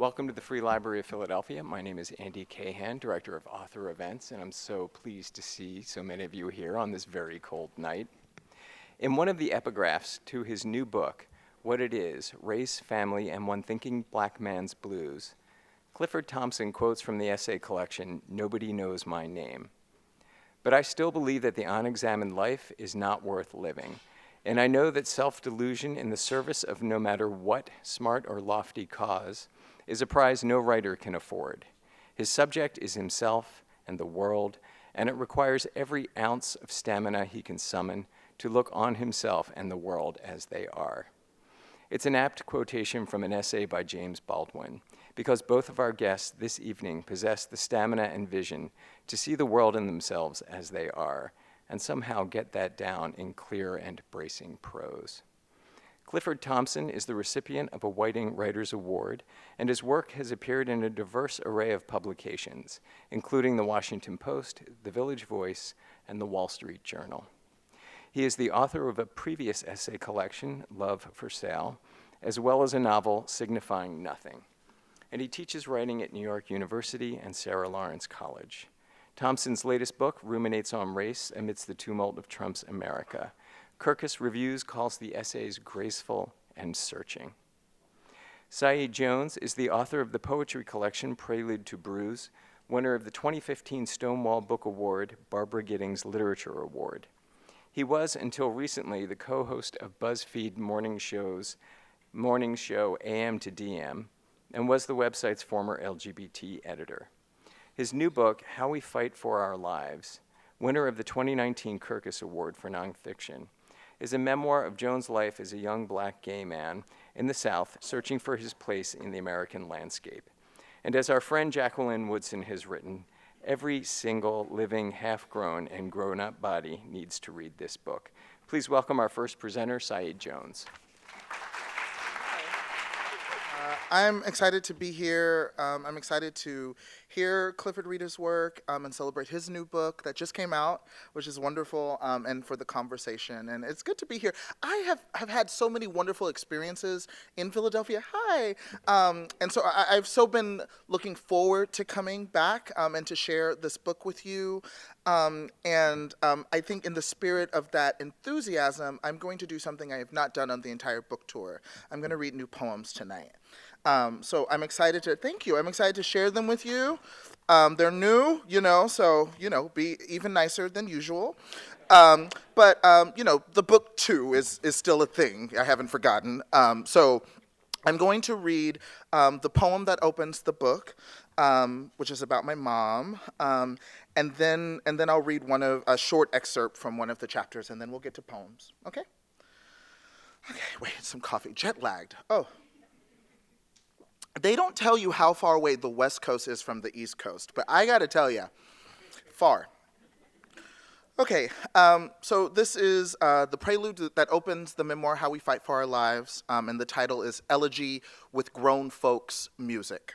Welcome to the Free Library of Philadelphia. My name is Andy Cahan, Director of Author Events, and I'm so pleased to see so many of you here on this very cold night. In one of the epigraphs to his new book, What It Is, Race, Family, and One Thinking Black Man's Blues, Clifford Thompson quotes from the essay collection, Nobody Knows My Name. But I still believe that the unexamined life is not worth living, and I know that self-delusion in the service of no matter what smart or lofty cause is a prize no writer can afford. His subject is himself and the world, and it requires every ounce of stamina he can summon to look on himself and the world as they are. It's an apt quotation from an essay by James Baldwin, because both of our guests this evening possess the stamina and vision to see the world and themselves as they are, and somehow get that down in clear and bracing prose. Clifford Thompson is the recipient of a Whiting Writers Award, and his work has appeared in a diverse array of publications, including the Washington Post, the Village Voice, and the Wall Street Journal. He is the author of a previous essay collection, Love for Sale, as well as a novel, Signifying Nothing. And he teaches writing at New York University and Sarah Lawrence College. Thompson's latest book ruminates on race amidst the tumult of Trump's America. Kirkus Reviews calls the essays graceful and searching. Saeed Jones is the author of the poetry collection Prelude to Bruise, winner of the 2015 Stonewall Book Award, Barbara Giddings Literature Award. He was, until recently, the co-host of BuzzFeed morning show AM to DM, and was the website's former LGBT editor. His new book, How We Fight for Our Lives, winner of the 2019 Kirkus Award for Nonfiction, is a memoir of Jones' life as a young black gay man in the South searching for his place in the American landscape. And as our friend Jacqueline Woodson has written, every single living, half-grown, and grown-up body needs to read this book. Please welcome our first presenter, Saeed Jones. I'm excited to be here. I'm excited to hear Clifford read his work and celebrate his new book that just came out, which is wonderful, and for the conversation. And it's good to be here. I have had so many wonderful experiences in Philadelphia. Hi. And so I've so been looking forward to coming back and to share this book with you. I think in the spirit of that enthusiasm, I'm going to do something I have not done on the entire book tour. I'm going to read new poems tonight. So I'm excited to, thank you, I'm excited to share them with you. They're new, so, be even nicer than usual. The book too is still a thing, I haven't forgotten. So I'm going to read the poem that opens the book, which is about my mom, and then I'll read a short excerpt from one of the chapters, and then we'll get to poems, okay? Okay, wait, some coffee, jet lagged, oh. They don't tell you how far away the West Coast is from the East Coast, but I gotta tell you, far. Okay, so this is the prelude that opens the memoir, How We Fight for Our Lives, and the title is Elegy with Grown Folks Music.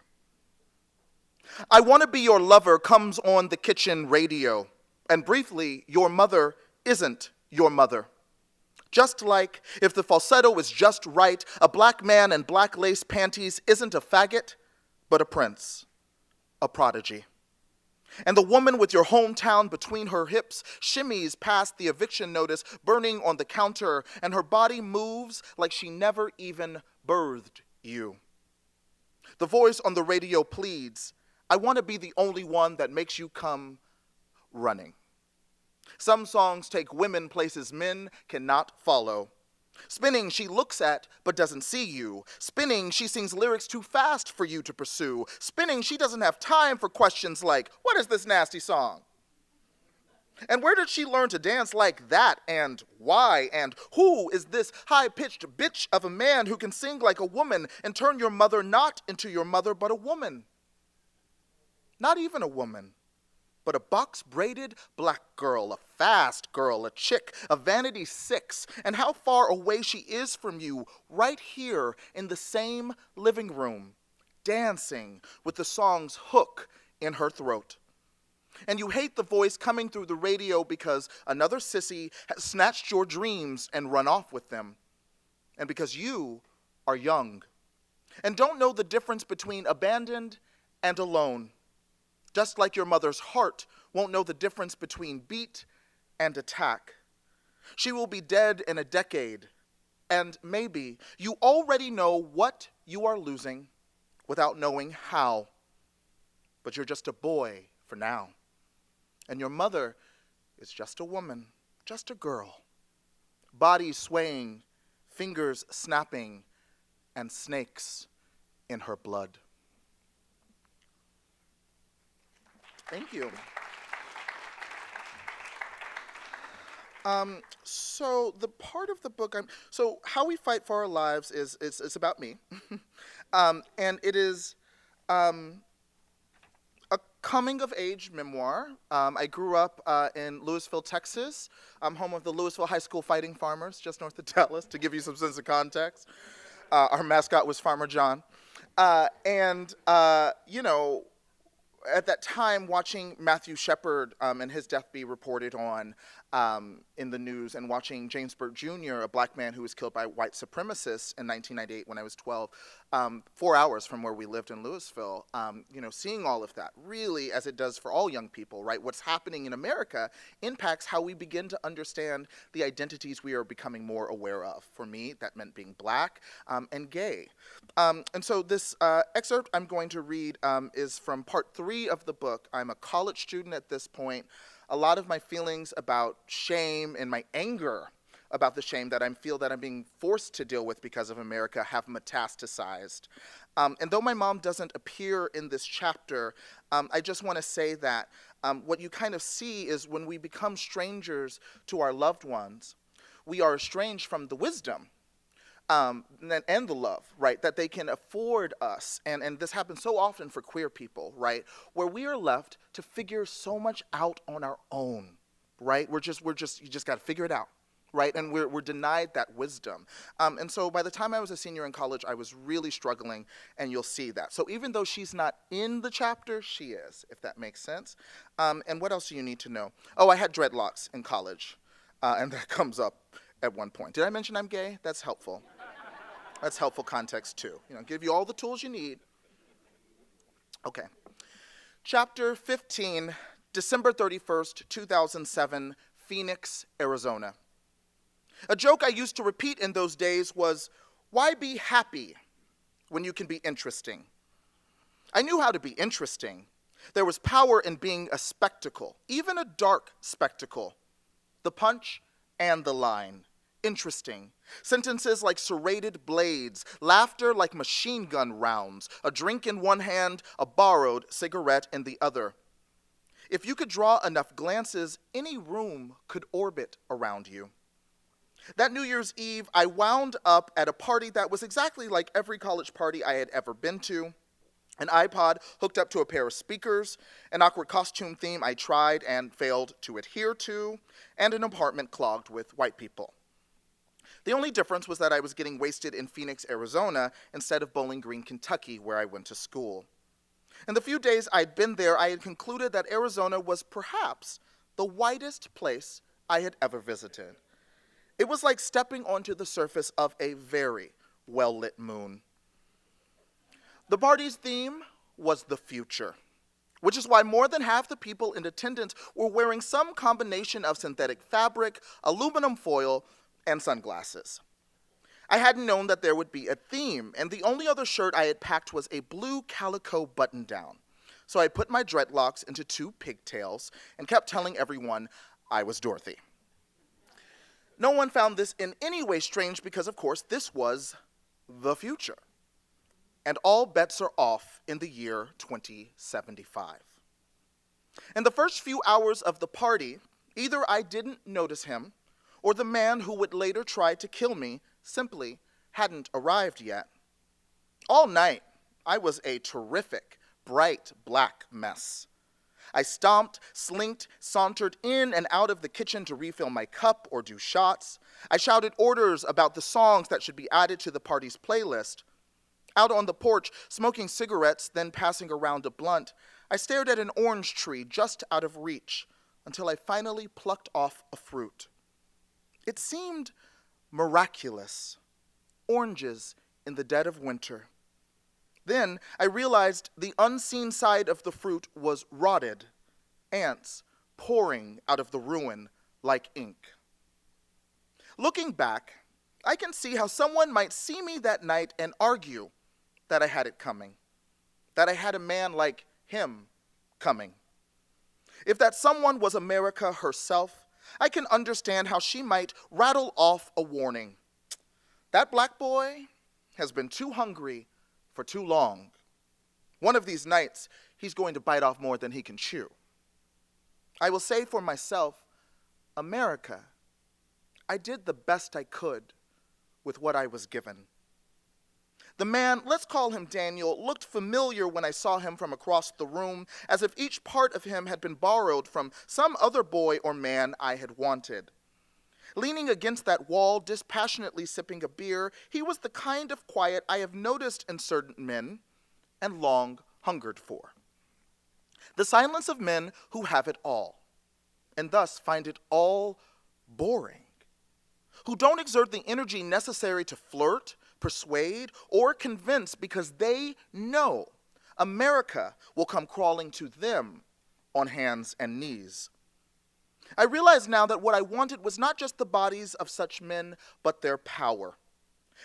I Wanna Be Your Lover comes on the kitchen radio, and briefly, your mother isn't your mother. Just like, if the falsetto is just right, a black man in black lace panties isn't a faggot, but a prince, a prodigy. And the woman with your hometown between her hips shimmies past the eviction notice burning on the counter, and her body moves like she never even birthed you. The voice on the radio pleads, I want to be the only one that makes you come running. Some songs take women places men cannot follow. Spinning, she looks at but doesn't see you. Spinning, she sings lyrics too fast for you to pursue. Spinning, she doesn't have time for questions like, what is this nasty song? And where did she learn to dance like that? And why? And who is this high-pitched bitch of a man who can sing like a woman and turn your mother not into your mother but a woman? Not even a woman, but a box-braided black girl, a fast girl, a chick, a vanity 6, and how far away she is from you, right here in the same living room, dancing with the song's hook in her throat. And you hate the voice coming through the radio because another sissy has snatched your dreams and run off with them. And because you are young. and don't know the difference between abandoned and alone. Just like your mother's heart won't know the difference between beat and attack. She will be dead in a decade, and maybe you already know what you are losing without knowing how. But you're just a boy for now. And your mother is just a woman, just a girl. Body swaying, fingers snapping, and snakes in her blood. Thank you. So the part of the book, so How We Fight for Our Lives is about me. And it is a coming-of-age memoir. I grew up in Louisville, Texas. I'm home of the Louisville High School Fighting Farmers, just north of Dallas, to give you some sense of context. Our mascot was Farmer John. You know, at that time, watching Matthew Shepard and his death be reported on in the news, and watching James Burt Jr., a black man who was killed by white supremacists in 1998 when I was 12, 4 hours from where we lived in Louisville, you know, seeing all of that, really, as it does for all young people, right? What's happening in America impacts how we begin to understand the identities we are becoming more aware of. For me, that meant being black and gay. And so this excerpt I'm going to read is from part 3 of the book. I'm a college student at this point. A lot of my feelings about shame and my anger about the shame that I feel that I'm being forced to deal with because of America have metastasized. And though my mom doesn't appear in this chapter, I just want to say that what you kind of see is when we become strangers to our loved ones, we are estranged from the wisdom and the love, right, that they can afford us. And this happens so often for queer people, right, where we are left to figure so much out on our own, right? You just got to figure it out, right? And we're denied that wisdom. And so by the time I was a senior in college, I was really struggling, and you'll see that. So even though she's not in the chapter, she is, if that makes sense. And what else do you need to know? Oh, I had dreadlocks in college, and that comes up at one point. Did I mention I'm gay? That's helpful. That's helpful context too. You know, give you all the tools you need. Okay. Chapter 15, December 31st, 2007, Phoenix, Arizona. A joke I used to repeat in those days was, why be happy when you can be interesting? I knew how to be interesting. There was power in being a spectacle, even a dark spectacle. The punch and the line. Interesting. Sentences like serrated blades, laughter like machine gun rounds, a drink in one hand, a borrowed cigarette in the other. If you could draw enough glances, any room could orbit around you. That New Year's Eve, I wound up at a party that was exactly like every college party I had ever been to. An iPod hooked up to a pair of speakers, an awkward costume theme I tried and failed to adhere to, and an apartment clogged with white people. The only difference was that I was getting wasted in Phoenix, Arizona, instead of Bowling Green, Kentucky, where I went to school. In the few days I'd been there, I had concluded that Arizona was perhaps the whitest place I had ever visited. It was like stepping onto the surface of a very well-lit moon. The party's theme was the future, which is why more than half the people in attendance were wearing some combination of synthetic fabric, aluminum foil, and sunglasses. I hadn't known that there would be a theme, and the only other shirt I had packed was a blue calico button-down. So I put my dreadlocks into 2 pigtails and kept telling everyone I was Dorothy. No one found this in any way strange because, of course, this was the future. And all bets are off in the year 2075. In the first few hours of the party, either I didn't notice him, or the man who would later try to kill me simply hadn't arrived yet. All night, I was a terrific, bright black mess. I stomped, slinked, sauntered in and out of the kitchen to refill my cup or do shots. I shouted orders about the songs that should be added to the party's playlist. Out on the porch, smoking cigarettes, then passing around a blunt, I stared at an orange tree just out of reach until I finally plucked off a fruit. It seemed miraculous. Oranges in the dead of winter. Then I realized the unseen side of the fruit was rotted, ants pouring out of the ruin like ink. Looking back, I can see how someone might see me that night and argue that I had it coming, that I had a man like him coming. If that someone was America herself, I can understand how she might rattle off a warning. That black boy has been too hungry for too long. One of these nights, he's going to bite off more than he can chew. I will say for myself, America, I did the best I could with what I was given. The man, let's call him Daniel, looked familiar when I saw him from across the room, as if each part of him had been borrowed from some other boy or man I had wanted. Leaning against that wall, dispassionately sipping a beer, he was the kind of quiet I have noticed in certain men and long hungered for. The silence of men who have it all, and thus find it all boring, who don't exert the energy necessary to flirt, persuade, or convince because they know America will come crawling to them on hands and knees. I realize now that what I wanted was not just the bodies of such men, but their power,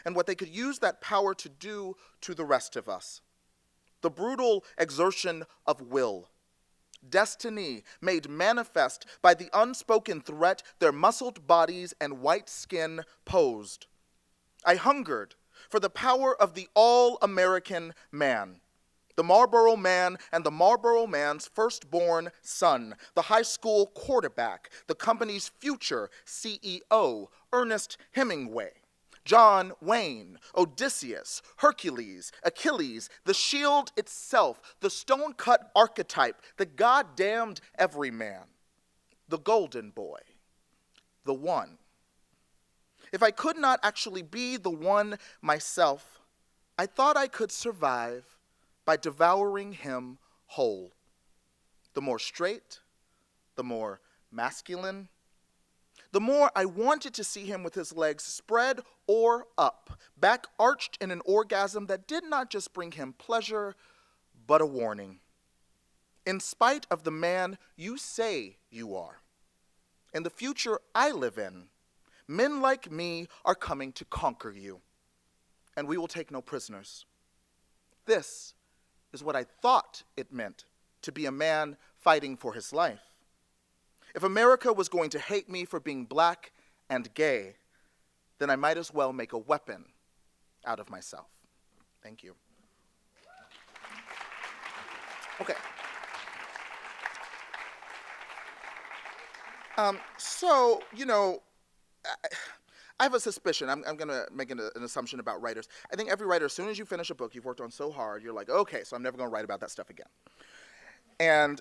and what they could use that power to do to the rest of us. The brutal exertion of will, destiny made manifest by the unspoken threat their muscled bodies and white skin posed. I hungered for the power of the all-American man, the Marlboro man and the Marlboro man's firstborn son, the high school quarterback, the company's future CEO, Ernest Hemingway, John Wayne, Odysseus, Hercules, Achilles, the shield itself, the stone-cut archetype, the goddamned everyman, the golden boy, the one. If I could not actually be the one myself, I thought I could survive by devouring him whole. The more straight, the more masculine, the more I wanted to see him with his legs spread or up, back arched in an orgasm that did not just bring him pleasure, but a warning. In spite of the man you say you are, and the future I live in, men like me are coming to conquer you, and we will take no prisoners. This is what I thought it meant to be a man fighting for his life. If America was going to hate me for being black and gay, then I might as well make a weapon out of myself. Thank you. Okay. I have a suspicion. I'm going to make an assumption about writers. I think every writer, as soon as you finish a book you've worked on so hard, you're like, okay, so I'm never going to write about that stuff again. And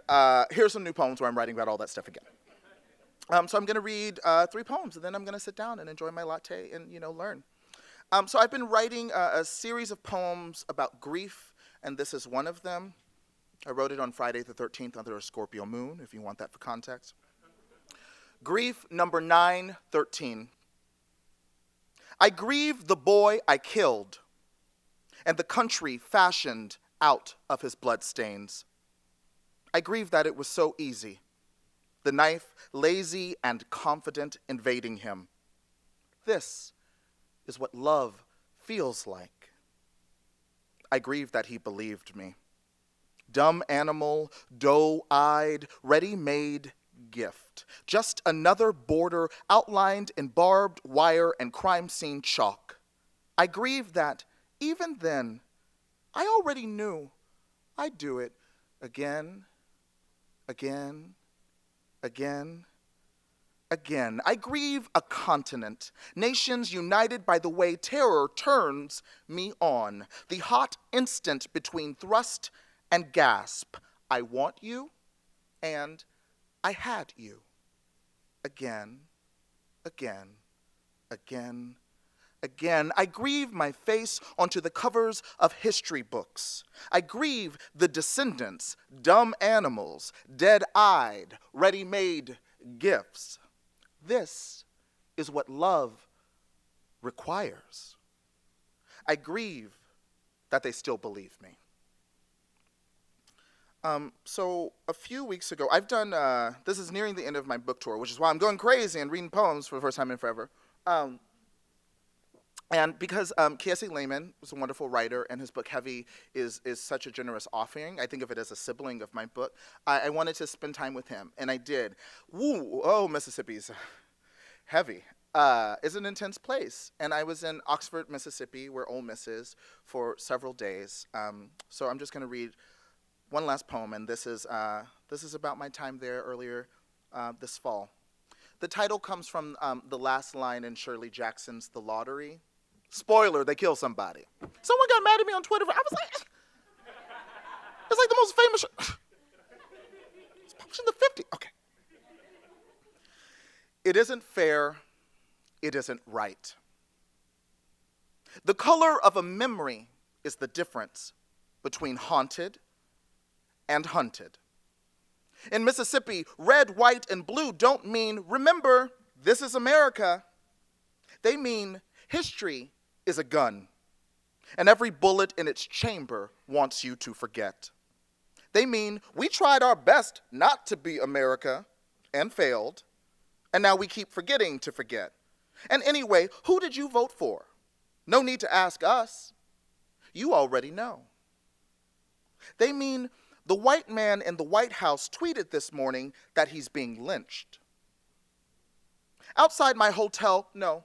here's some new poems where I'm writing about all that stuff again. So I'm going to read 3 poems, and then I'm going to sit down and enjoy my latte and, learn. So I've been writing a series of poems about grief, and this is one of them. I wrote it on Friday the 13th under a Scorpio moon, if you want that for context. Grief number 913. I grieve the boy I killed, and the country fashioned out of his bloodstains. I grieve that it was so easy, the knife lazy and confident invading him. This is what love feels like. I grieve that he believed me. Dumb animal, doe-eyed, ready-made gift. Just another border outlined in barbed wire and crime scene chalk. I grieve that, even then, I already knew I'd do it again, again, again, again. I grieve a continent, nations united by the way terror turns me on, the hot instant between thrust and gasp. I want you, and I had you. Again, again, again, again. I grieve my face onto the covers of history books. I grieve the descendants, dumb animals, dead-eyed, ready-made gifts. This is what love requires. I grieve that they still believe me. So a few weeks ago, I've done, this is nearing the end of my book tour, which is why I'm going crazy and reading poems for the first time in forever. And because K.S.A. Lehman was a wonderful writer, and his book Heavy is such a generous offering, I think of it as a sibling of my book, I wanted to spend time with him, and I did. Woo, oh, Mississippi's heavy. Is an intense place. And I was in Oxford, Mississippi, where Ole Miss is, for several days. So I'm just going to read one last poem, and this is about my time there earlier this fall. The title comes from the last line in Shirley Jackson's The Lottery. Spoiler, they kill somebody. Someone got mad at me on Twitter. I was like, it's like the most famous. It's published in the 50s. Okay. It isn't fair. It isn't right. The color of a memory is the difference between haunted and hunted. In Mississippi, red, white, and blue don't mean, remember, this is America. They mean history is a gun, and every bullet in its chamber wants you to forget. They mean we tried our best not to be America and failed, and now we keep forgetting to forget. And anyway, who did you vote for? No need to ask us. You already know. They mean the white man in the White House tweeted this morning that he's being lynched. Outside my hotel, no,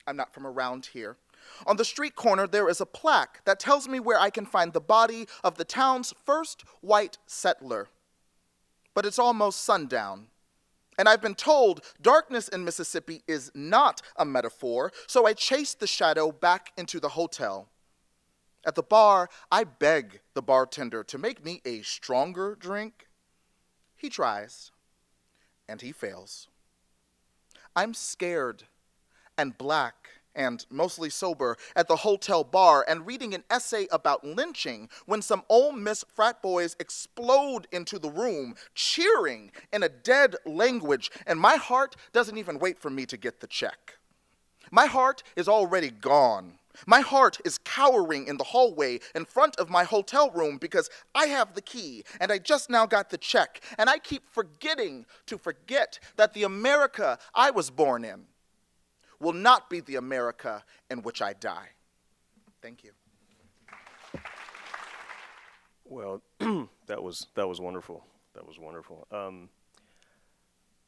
I'm not from around here. On the street corner, there is a plaque that tells me where I can find the body of the town's first white settler. But it's almost sundown. And I've been told darkness in Mississippi is not a metaphor, so I chase the shadow back into the hotel. At the bar, I beg the bartender to make me a stronger drink. He tries, and he fails. I'm scared and black and mostly sober at the hotel bar and reading an essay about lynching when some Ole Miss frat boys explode into the room, cheering in a dead language, and my heart doesn't even wait for me to get the check. My heart is already gone. My heart is cowering in the hallway in front of my hotel room because I have the key and I just now got the check, and I keep forgetting to forget that the America I was born in will not be the America in which I die. Thank you. Well, that was wonderful. That was wonderful.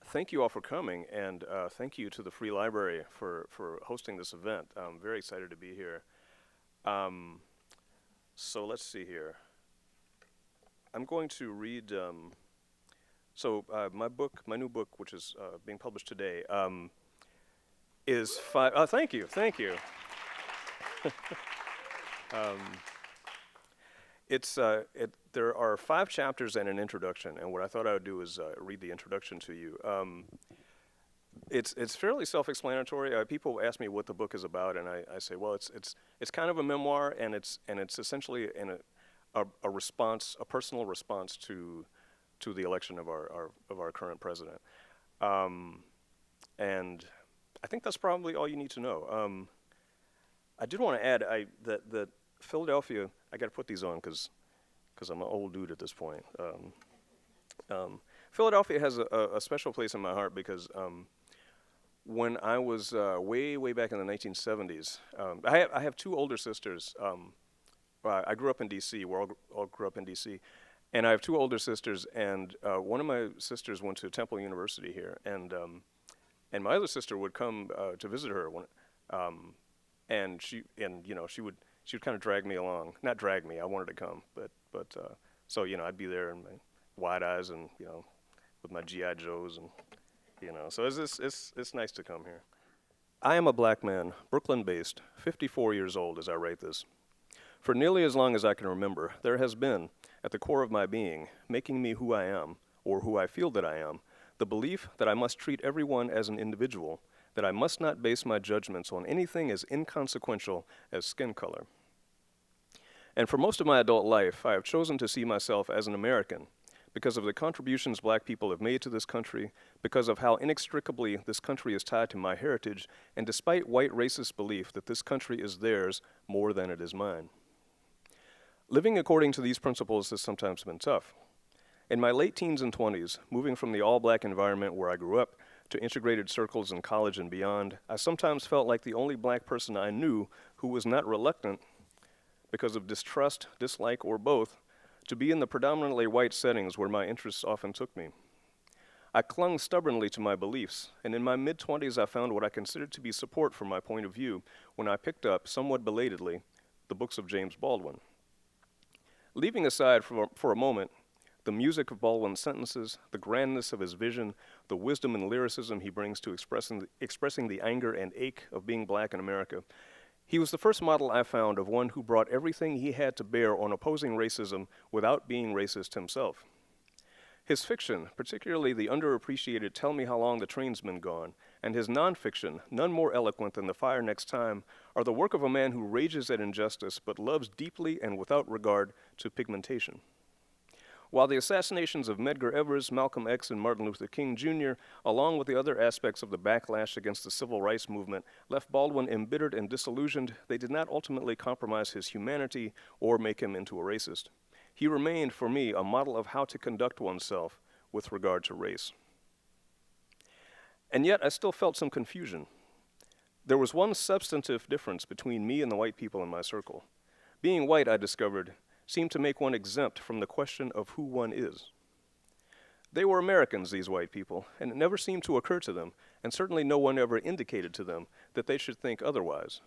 Thank you all for coming, and thank you to the Free Library for hosting this event. I'm very excited to be here. So let's see here. I'm going to read. My new book, which is being published today, is five. Oh, thank you. There are 5 chapters and an introduction, and what I thought I would do is read the introduction to you. It's fairly self-explanatory. People ask me what the book is about, and I say, well, it's kind of a memoir, and it's essentially a response, a personal response to the election of our current president, and I think that's probably all you need to know. I did want to add that Philadelphia, I got to put these on because I'm an old dude at this point. Philadelphia has a special place in my heart because when I was way back in the 1970s, I have 2 older sisters. I grew up in D.C. We all grew up in D.C. And I have 2 older sisters, and one of my sisters went to Temple University here, and my other sister would come to visit her, and she would kind of drag me along. Not drag me, I wanted to come, but so I'd be there in my wide eyes and with my GI Joes, and so it's nice to come here. I am a black man, Brooklyn-based, 54 years old as I write this. For nearly as long as I can remember, there has been, at the core of my being, making me who I am, or who I feel that I am, the belief that I must treat everyone as an individual, that I must not base my judgments on anything as inconsequential as skin color. And for most of my adult life, I have chosen to see myself as an American because of the contributions black people have made to this country, because of how inextricably this country is tied to my heritage, and despite white racist belief that this country is theirs more than it is mine. Living according to these principles has sometimes been tough. In my late teens and 20s, moving from the all-black environment where I grew up to integrated circles in college and beyond, I sometimes felt like the only black person I knew who was not reluctant, because of distrust, dislike, or both, to be in the predominantly white settings where my interests often took me. I clung stubbornly to my beliefs, and in my mid-20s I found what I considered to be support for my point of view when I picked up, somewhat belatedly, the books of James Baldwin. Leaving aside for a moment the music of Baldwin's sentences, the grandness of his vision, the wisdom and lyricism he brings to expressing the anger and ache of being black in America, he was the first model I found of one who brought everything he had to bear on opposing racism without being racist himself. His fiction, particularly the underappreciated Tell Me How Long the Train's Been Gone, and his nonfiction, none more eloquent than The Fire Next Time, are the work of a man who rages at injustice but loves deeply and without regard to pigmentation. While the assassinations of Medgar Evers, Malcolm X, and Martin Luther King Jr., along with the other aspects of the backlash against the civil rights movement, left Baldwin embittered and disillusioned, they did not ultimately compromise his humanity or make him into a racist. He remained, for me, a model of how to conduct oneself with regard to race. And yet, I still felt some confusion. There was one substantive difference between me and the white people in my circle. Being white, I discovered, seemed to make one exempt from the question of who one is. They were Americans, these white people, and it never seemed to occur to them, and certainly no one ever indicated to them, that they should think otherwise.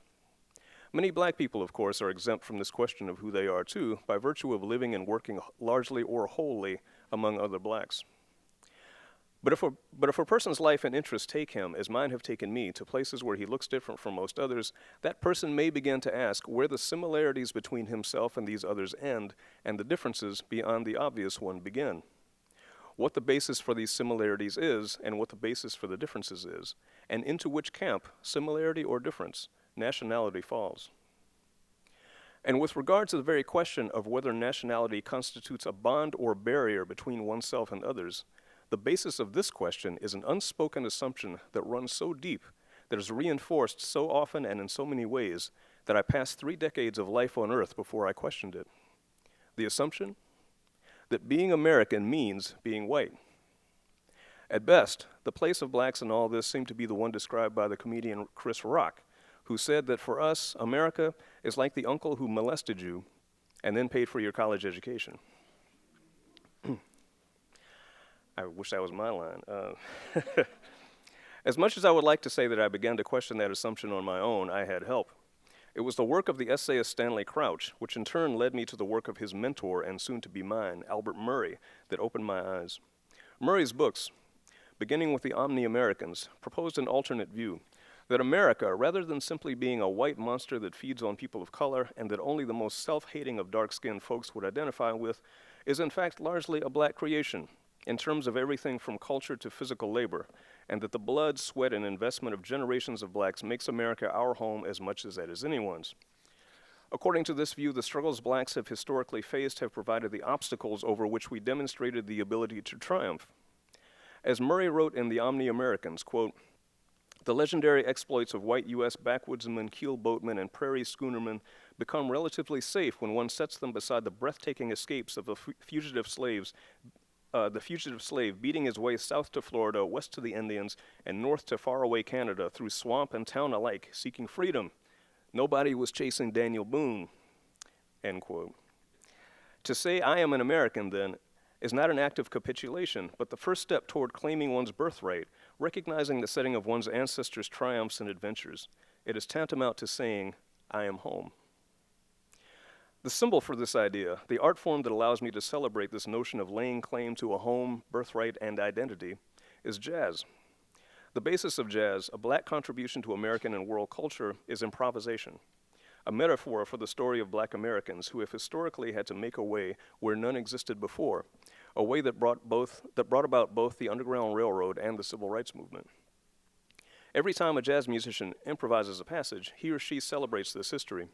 Many black people, of course, are exempt from this question of who they are, too, by virtue of living and working largely or wholly among other blacks. But if a person's life and interests take him, as mine have taken me, to places where he looks different from most others, that person may begin to ask where the similarities between himself and these others end, and the differences beyond the obvious one begin. What the basis for these similarities is, and what the basis for the differences is, and into which camp, similarity or difference, nationality falls. And with regard to the very question of whether nationality constitutes a bond or barrier between oneself and others, the basis of this question is an unspoken assumption that runs so deep, that is reinforced so often and in so many ways, that I passed 3 decades of life on Earth before I questioned it. The assumption that being American means being white. At best, the place of blacks in all this seemed to be the one described by the comedian Chris Rock, who said that for us, America is like the uncle who molested you and then paid for your college education. I wish that was my line. As much as I would like to say that I began to question that assumption on my own, I had help. It was the work of the essayist Stanley Crouch, which in turn led me to the work of his mentor and soon to be mine, Albert Murray, that opened my eyes. Murray's books, beginning with The Omni-Americans, proposed an alternate view, that America, rather than simply being a white monster that feeds on people of color and that only the most self-hating of dark-skinned folks would identify with, is in fact largely a black creation, in terms of everything from culture to physical labor, and that the blood, sweat, and investment of generations of blacks makes America our home as much as that is anyone's. According to this view, the struggles blacks have historically faced have provided the obstacles over which we demonstrated the ability to triumph. As Murray wrote in The Omni-Americans, quote, "The legendary exploits of white U.S. backwoodsmen, keel boatmen, and prairie schoonermen become relatively safe when one sets them beside the breathtaking escapes of the fugitive slave beating his way south to Florida, west to the Indians, and north to faraway Canada through swamp and town alike, seeking freedom. Nobody was chasing Daniel Boone," end quote. To say I am an American, then, is not an act of capitulation, but the first step toward claiming one's birthright, recognizing the setting of one's ancestors' triumphs and adventures. It is tantamount to saying, I am home. The symbol for this idea, the art form that allows me to celebrate this notion of laying claim to a home, birthright, and identity, is jazz. The basis of jazz, a black contribution to American and world culture, is improvisation, a metaphor for the story of black Americans who have historically had to make a way where none existed before, a way that brought about both the Underground Railroad and the Civil Rights Movement. Every time a jazz musician improvises a passage, he or she celebrates this history.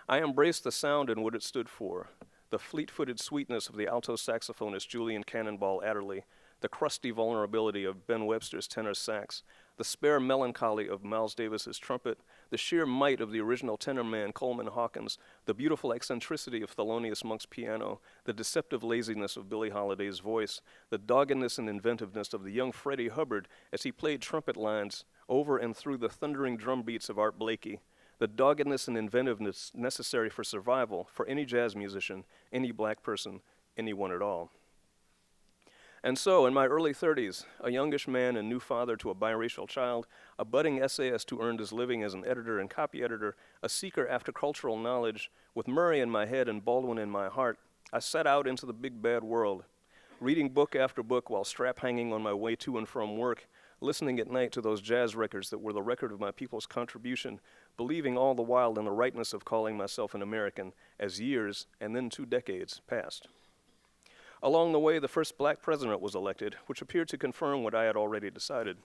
I embraced the sound and what it stood for, the fleet-footed sweetness of the alto saxophonist Julian Cannonball Adderley, the crusty vulnerability of Ben Webster's tenor sax, the spare melancholy of Miles Davis's trumpet, the sheer might of the original tenor man Coleman Hawkins, the beautiful eccentricity of Thelonious Monk's piano, the deceptive laziness of Billie Holiday's voice, the doggedness and inventiveness of the young Freddie Hubbard as he played trumpet lines over and through the thundering drum beats of Art Blakey, the doggedness and inventiveness necessary for survival for any jazz musician, any black person, anyone at all. And so, in my early 30s, a youngish man and new father to a biracial child, a budding essayist who earned his living as an editor and copy editor, a seeker after cultural knowledge, with Murray in my head and Baldwin in my heart, I set out into the big bad world, reading book after book while strap hanging on my way to and from work, listening at night to those jazz records that were the record of my people's contribution, believing all the while in the rightness of calling myself an American as years and then 2 decades passed. Along the way, the first black president was elected, which appeared to confirm what I had already decided.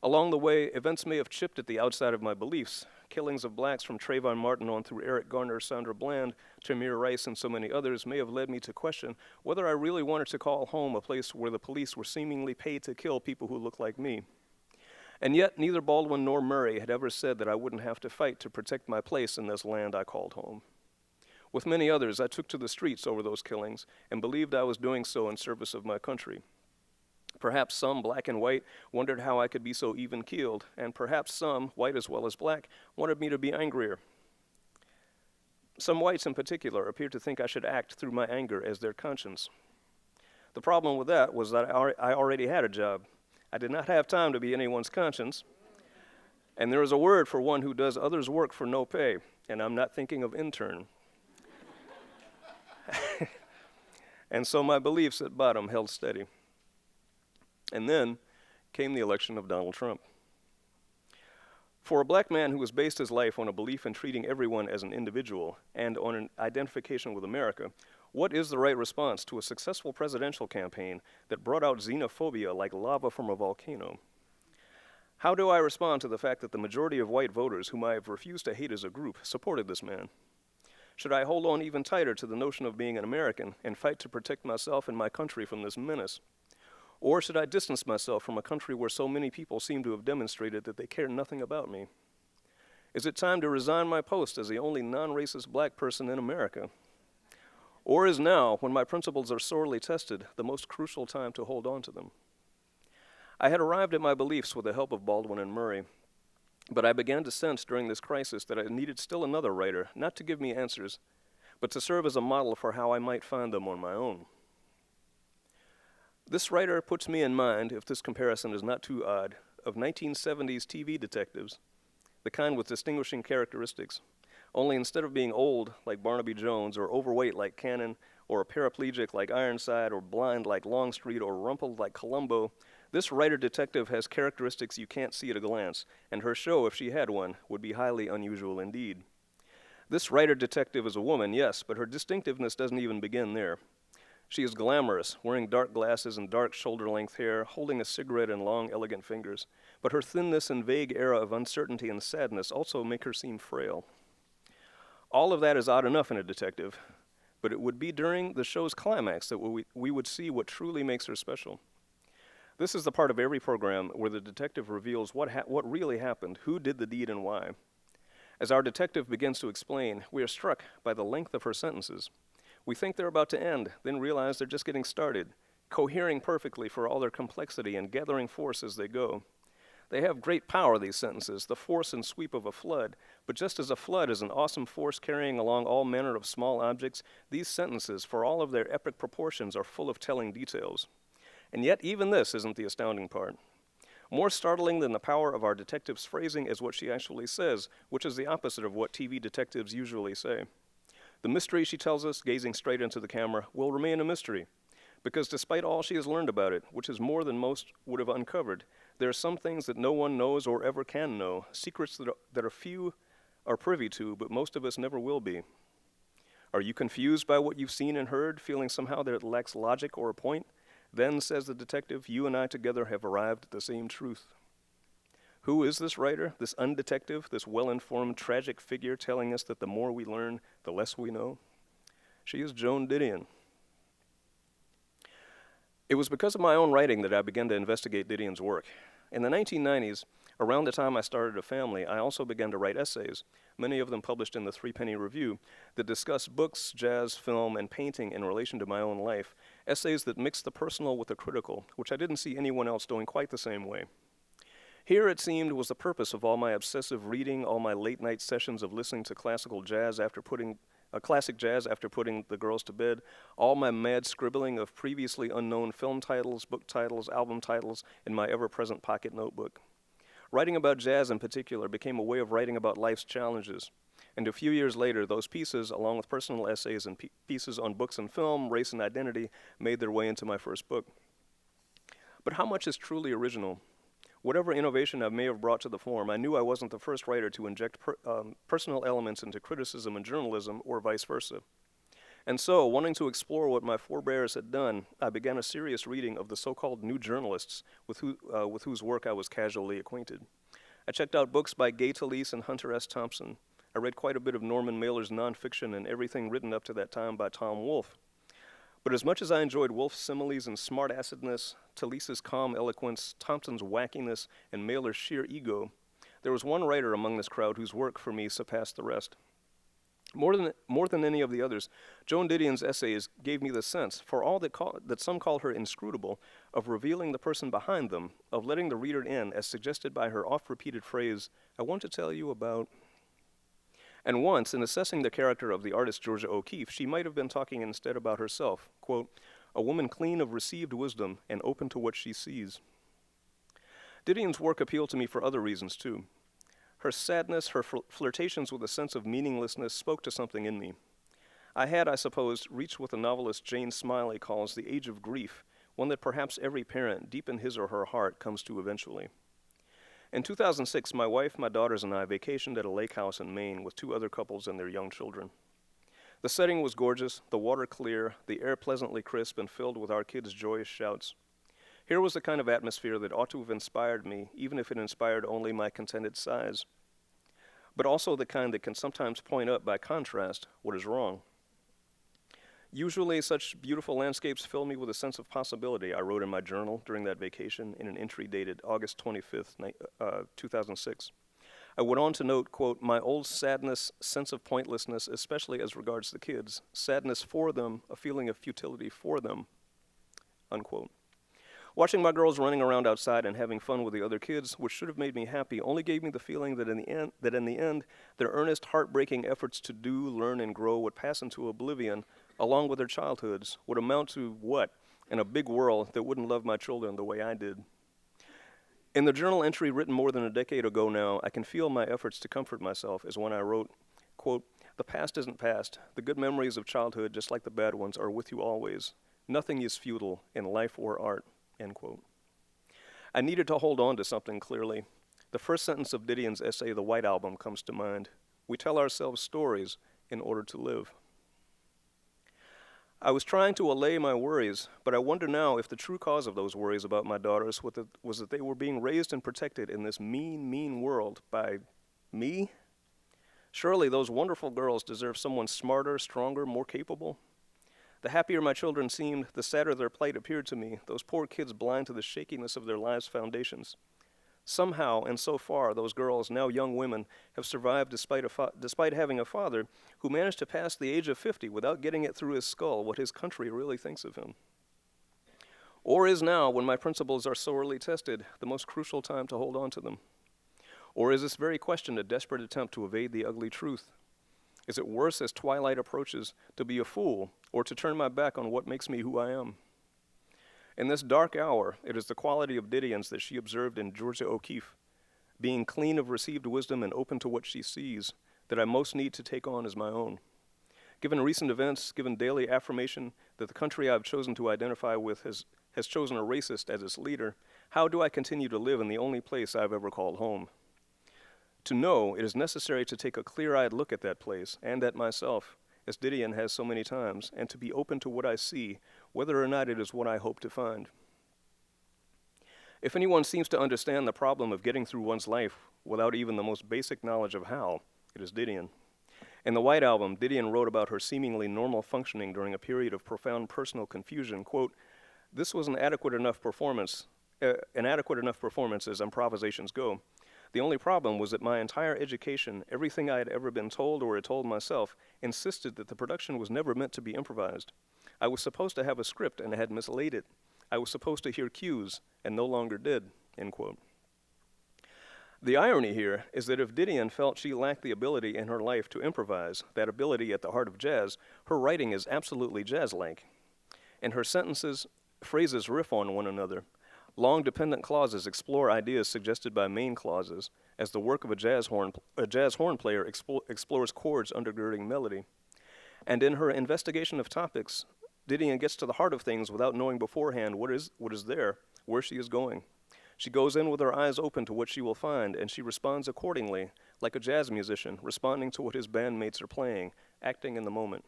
Along the way, events may have chipped at the outside of my beliefs. Killings of blacks from Trayvon Martin on through Eric Garner, Sandra Bland, Tamir Rice, and so many others may have led me to question whether I really wanted to call home a place where the police were seemingly paid to kill people who looked like me. And yet, neither Baldwin nor Murray had ever said that I wouldn't have to fight to protect my place in this land I called home. With many others, I took to the streets over those killings and believed I was doing so in service of my country. Perhaps some, black and white, wondered how I could be so even-keeled, and perhaps some, white as well as black, wanted me to be angrier. Some whites in particular appeared to think I should act through my anger as their conscience. The problem with that was that I already had a job. I did not have time to be anyone's conscience, and there is a word for one who does others' work for no pay, and I'm not thinking of intern. And so my beliefs at bottom held steady. And then came the election of Donald Trump. For a black man who has based his life on a belief in treating everyone as an individual and on an identification with America, what is the right response to a successful presidential campaign that brought out xenophobia like lava from a volcano? How do I respond to the fact that the majority of white voters, whom I have refused to hate as a group, supported this man? Should I hold on even tighter to the notion of being an American and fight to protect myself and my country from this menace? Or should I distance myself from a country where so many people seem to have demonstrated that they care nothing about me? Is it time to resign my post as the only non-racist black person in America? Or is now, when my principles are sorely tested, the most crucial time to hold on to them? I had arrived at my beliefs with the help of Baldwin and Murray, but I began to sense during this crisis that I needed still another writer, not to give me answers, but to serve as a model for how I might find them on my own. This writer puts me in mind, if this comparison is not too odd, of 1970s TV detectives, the kind with distinguishing characteristics, only instead of being old like Barnaby Jones, or overweight like Cannon, or a paraplegic like Ironside, or blind like Longstreet, or rumpled like Columbo, this writer detective has characteristics you can't see at a glance, and her show, if she had one, would be highly unusual indeed. This writer detective is a woman, yes, but her distinctiveness doesn't even begin there. She is glamorous, wearing dark glasses and dark shoulder-length hair, holding a cigarette in long, elegant fingers, but her thinness and vague aura of uncertainty and sadness also make her seem frail. All of that is odd enough in a detective, but it would be during the show's climax that we would see what truly makes her special. This is the part of every program where the detective reveals what really happened, who did the deed, and why. As our detective begins to explain, we are struck by the length of her sentences. We think they're about to end, then realize they're just getting started, cohering perfectly for all their complexity and gathering force as they go. They have great power, these sentences, the force and sweep of a flood, but just as a flood is an awesome force carrying along all manner of small objects, these sentences, for all of their epic proportions, are full of telling details. And yet even this isn't the astounding part. More startling than the power of our detective's phrasing is what she actually says, which is the opposite of what TV detectives usually say. The mystery, she tells us, gazing straight into the camera, will remain a mystery, because despite all she has learned about it, which is more than most would have uncovered, there are some things that no one knows or ever can know, secrets that a few are privy to, but most of us never will be. Are you confused by what you've seen and heard, feeling somehow that it lacks logic or a point? Then, says the detective, you and I together have arrived at the same truth. Who is this writer, this undetective, this well-informed, tragic figure telling us that the more we learn, the less we know? She is Joan Didion. It was because of my own writing that I began to investigate Didion's work. In the 1990s, Around the time I started a family, I also began to write essays, many of them published in the Threepenny Review, that discuss books, jazz, film, and painting in relation to my own life, essays that mix the personal with the critical, which I didn't see anyone else doing quite the same way. Here, it seemed, was the purpose of all my obsessive reading, all my late-night sessions of listening to classic jazz after putting the girls to bed, all my mad scribbling of previously unknown film titles, book titles, album titles in my ever-present pocket notebook. Writing about jazz in particular became a way of writing about life's challenges. And a few years later, those pieces, along with personal essays and pieces on books and film, race and identity, made their way into my first book. But how much is truly original? Whatever innovation I may have brought to the form, I knew I wasn't the first writer to inject personal elements into criticism and journalism, or vice versa. And so, wanting to explore what my forebears had done, I began a serious reading of the so-called new journalists with whose work I was casually acquainted. I checked out books by Gay Talese and Hunter S. Thompson. I read quite a bit of Norman Mailer's nonfiction and everything written up to that time by Tom Wolfe. But as much as I enjoyed Wolfe's similes and smart-assedness, Talese's calm eloquence, Thompson's wackiness, and Mailer's sheer ego, there was one writer among this crowd whose work, for me, surpassed the rest. More than any of the others, Joan Didion's essays gave me the sense, for all that some call her inscrutable, of revealing the person behind them, of letting the reader in, as suggested by her oft-repeated phrase, "I want to tell you about..." And once, in assessing the character of the artist Georgia O'Keeffe, she might have been talking instead about herself, quote, "a woman clean of received wisdom and open to what she sees." Didion's work appealed to me for other reasons, too. Her sadness, her flirtations with a sense of meaninglessness spoke to something in me. I had, I suppose, reached what the novelist Jane Smiley calls the age of grief, one that perhaps every parent, deep in his or her heart, comes to eventually. In 2006, my wife, my daughters, and I vacationed at a lake house in Maine with 2 other couples and their young children. The setting was gorgeous, the water clear, the air pleasantly crisp and filled with our kids' joyous shouts. Here was the kind of atmosphere that ought to have inspired me, even if it inspired only my contented sighs, but also the kind that can sometimes point up, by contrast, what is wrong. Usually, such beautiful landscapes fill me with a sense of possibility, I wrote in my journal during that vacation in an entry dated August 25th, 2006. I went on to note, quote, "my old sadness, sense of pointlessness, especially as regards the kids, sadness for them, a feeling of futility for them," unquote. Watching my girls running around outside and having fun with the other kids, which should have made me happy, only gave me the feeling that in the end, their earnest, heartbreaking efforts to do, learn, and grow would pass into oblivion, along with their childhoods, would amount to what? In a big world that wouldn't love my children the way I did. In the journal entry written more than a decade ago now, I can feel my efforts to comfort myself as when I wrote, quote, "the past isn't past. The good memories of childhood, just like the bad ones, are with you always. Nothing is futile in life or art," end quote. I needed to hold on to something clearly. The first sentence of Didion's essay, The White Album, comes to mind. We tell ourselves stories in order to live. I was trying to allay my worries, but I wonder now if the true cause of those worries about my daughters was that they were being raised and protected in this mean, mean world by me? Surely those wonderful girls deserve someone smarter, stronger, more capable. The happier my children seemed, the sadder their plight appeared to me, those poor kids blind to the shakiness of their lives' foundations. Somehow, and so far, those girls, now young women, have survived despite having a father who managed to pass the age of 50 without getting it through his skull what his country really thinks of him. Or is now, when my principles are sorely tested, the most crucial time to hold on to them? Or is this very question a desperate attempt to evade the ugly truth? Is it worse as twilight approaches to be a fool or to turn my back on what makes me who I am? In this dark hour, it is the quality of Didion's that she observed in Georgia O'Keeffe, being clean of received wisdom and open to what she sees, that I most need to take on as my own. Given recent events, given daily affirmation that the country I've chosen to identify with has chosen a racist as its leader, how do I continue to live in the only place I've ever called home? To know, it is necessary to take a clear-eyed look at that place and at myself, as Didion has so many times, and to be open to what I see, whether or not it is what I hope to find. If anyone seems to understand the problem of getting through one's life without even the most basic knowledge of how, it is Didion. In The White Album, Didion wrote about her seemingly normal functioning during a period of profound personal confusion, quote, "This was an adequate enough performance as improvisations go. The only problem was that my entire education, everything I had ever been told or had told myself, insisted that the production was never meant to be improvised. I was supposed to have a script and had mislaid it. I was supposed to hear cues and no longer did, end quote. The irony here is that if Didion felt she lacked the ability in her life to improvise, that ability at the heart of jazz, her writing is absolutely jazz-like. And her sentences, phrases riff on one another. Long dependent clauses explore ideas suggested by main clauses, as the work of a jazz horn player explores chords undergirding melody. And in her investigation of topics, Didion gets to the heart of things without knowing beforehand what is there, where she is going. She goes in with her eyes open to what she will find, and she responds accordingly, like a jazz musician responding to what his bandmates are playing, acting in the moment.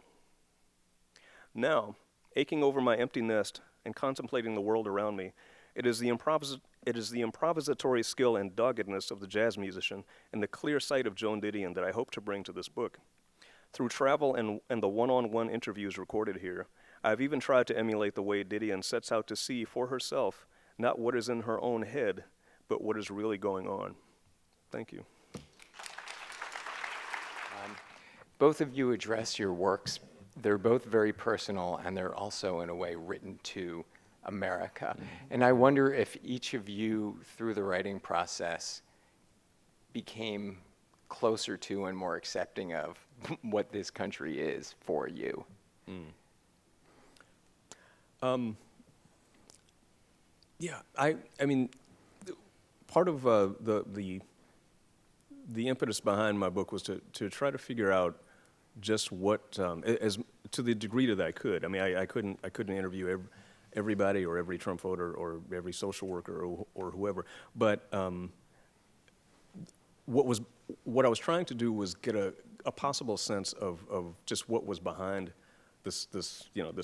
Now, aching over my empty nest and contemplating the world around me, it is the improvisatory skill and doggedness of the jazz musician and the clear sight of Joan Didion that I hope to bring to this book. Through travel and the one-on-one interviews recorded here, I've even tried to emulate the way Didion sets out to see for herself not what is in her own head, but what is really going on. Thank you. Both of you address your works. They're both very personal, and they're also, in a way, written to America. And I wonder if each of you, through the writing process, became closer to and more accepting of what this country is for you. Yeah, I mean, part of the impetus behind my book was to try to figure out just what, as to the degree that I could. I mean, I couldn't interview everybody or every Trump voter or every social worker or whoever, but what I was trying to do was get a possible sense of just what was behind this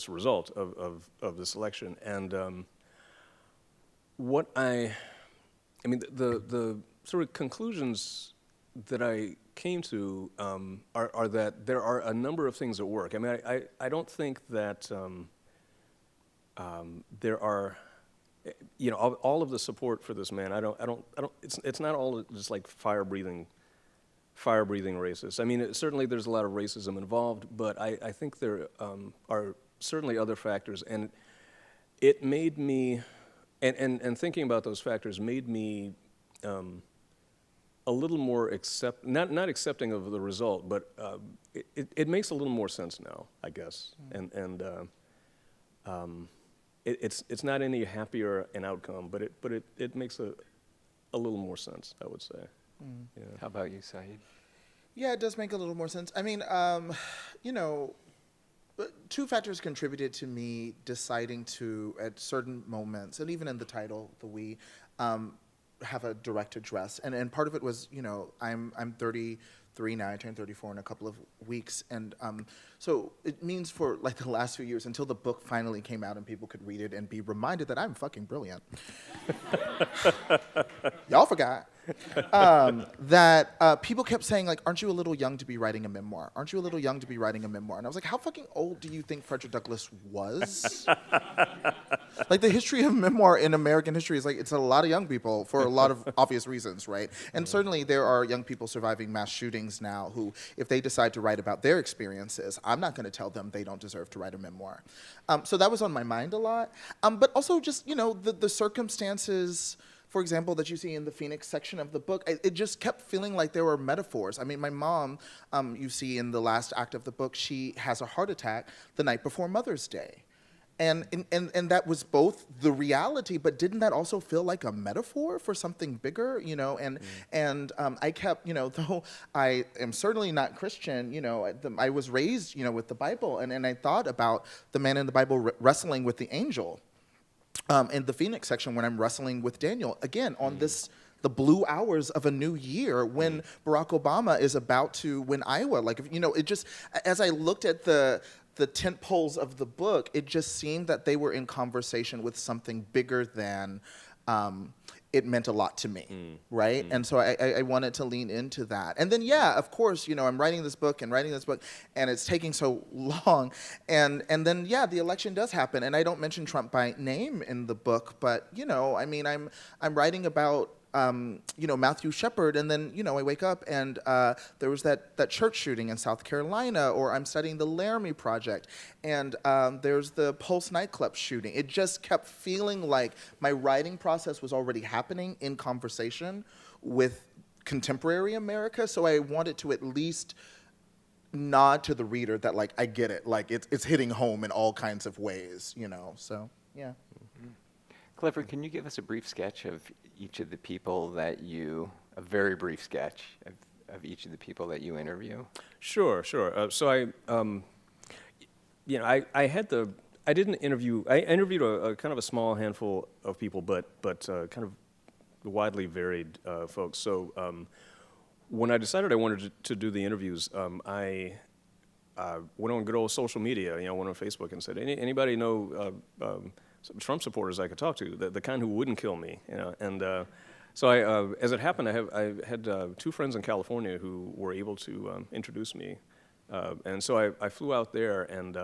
result of this election. And what I mean, the sort of conclusions that I came to are that there are a number of things at work. I mean, I don't think that there are, all of the support for this man. I don't. It's not all just like fire breathing racists. I mean, certainly there's a lot of racism involved, but I think there are certainly other factors, and it made me. And thinking about those factors made me a little more not accepting of the result, but it makes a little more sense now, I guess. And it's not any happier an outcome, but it makes a little more sense, I would say. Yeah. How about you, Saeed? Yeah, it does make a little more sense. I mean, two factors contributed to me deciding to, at certain moments, and even in the title, the We, have a direct address. And part of it was, I'm 33 now, I turned 34 in a couple of weeks. And so it means for like the last few years, until the book finally came out and people could read it and be reminded that I'm fucking brilliant. Y'all forgot. That people kept saying, like, aren't you a little young to be writing a memoir? Aren't you a little young to be writing a memoir? And I was like, how fucking old do you think Frederick Douglass was? Like, the history of memoir in American history is like, it's a lot of young people for a lot of obvious reasons, right? And certainly there are young people surviving mass shootings now who, if they decide to write about their experiences, I'm not going to tell them they don't deserve to write a memoir. So that was on my mind a lot. But also just, the circumstances, for example, that you see in the Phoenix section of the book, it just kept feeling like there were metaphors. I mean, my mom, you see in the last act of the book, she has a heart attack the night before Mother's Day. And that was both the reality, but didn't that also feel like a metaphor for something bigger, And I kept, though I am certainly not Christian, I was raised, with the Bible, and I thought about the man in the Bible wrestling with the angel. In the Phoenix section, when I'm wrestling with Daniel, again, on the blue hours of a new year, when Barack Obama is about to win Iowa. Like, it just, as I looked at the tent poles of the book, it just seemed that they were in conversation with something bigger than it meant a lot to me, right? And so I wanted to lean into that. And then, yeah, of course, I'm writing this book, and it's taking so long. And then, yeah, the election does happen. And I don't mention Trump by name in the book, but, I'm writing about Matthew Shepard, and then, I wake up and there was that church shooting in South Carolina, or I'm studying the Laramie Project, and there's the Pulse nightclub shooting. It just kept feeling like my writing process was already happening in conversation with contemporary America, so I wanted to at least nod to the reader that, like, I get it, like, it's hitting home in all kinds of ways, so, yeah. Clifford, can you give us a brief sketch of each of the people a very brief sketch of each of the people that you interview? Sure. So I didn't interview. I interviewed a kind of a small handful of people, but kind of widely varied folks. So when I decided I wanted to do the interviews, I went on good old social media. Went on Facebook and said, anybody know some Trump supporters I could talk to, the kind who wouldn't kill me, and so as it happened, I had two friends in California who were able to introduce me, and so I flew out there, and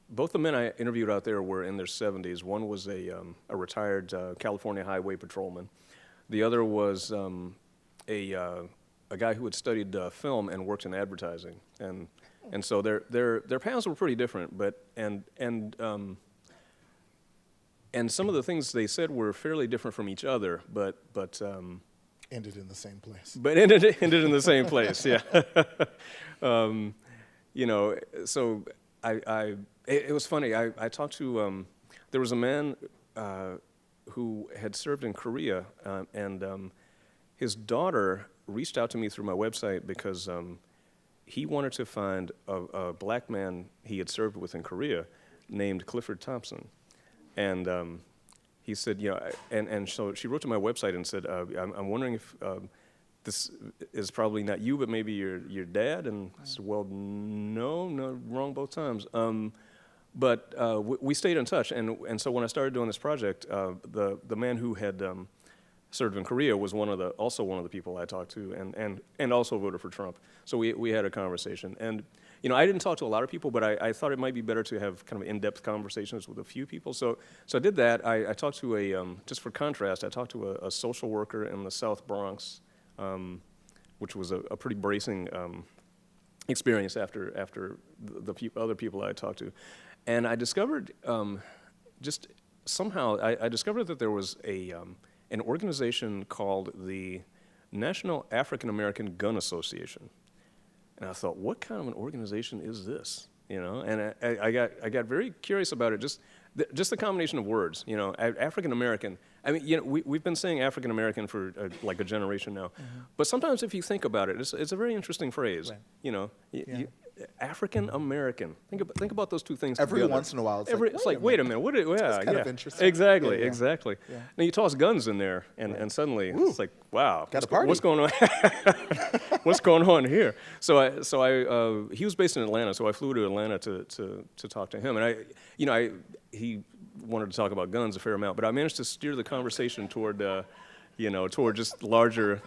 both the men I interviewed out there were in their 70s. One was a retired California highway patrolman. The other was a guy who had studied film and worked in advertising, and so their paths were pretty different, and some of the things they said were fairly different from each other, but Ended in the same place. But ended in the same place, yeah. So it was funny. I talked to there was a man who had served in Korea, and his daughter reached out to me through my website because he wanted to find a black man he had served with in Korea named Clifford Thompson. And he said, and so she wrote to my website and said, I'm wondering if this is probably not you, but maybe your dad. And I said, well, no, wrong both times. But we stayed in touch, and so when I started doing this project, the man who had served in Korea was also one of the people I talked to, and also voted for Trump. So we had a conversation, and I didn't talk to a lot of people, but I thought it might be better to have kind of in-depth conversations with a few people. So I did that. I talked to just for contrast, I talked to a social worker in the South Bronx, which was a pretty bracing experience after the other people I talked to, and I discovered just somehow I discovered that there was an organization called the National African American Gun Association. And I thought, what kind of an organization is this? And I got very curious about it. Just the combination of words, African American. I mean, we've been saying African American for like a generation now, but sometimes if you think about it, it's a very interesting phrase. Right. African American. Think about those two things. Every together. once in a while, it's like, wait a minute, what? That's kind of interesting. Exactly, Yeah. exactly. Yeah. Now you toss guns in there, and suddenly it's like, wow, got a party. What's going on? What's going on here? So he was based in Atlanta, so I flew to Atlanta to talk to him, and he wanted to talk about guns a fair amount, but I managed to steer the conversation toward just larger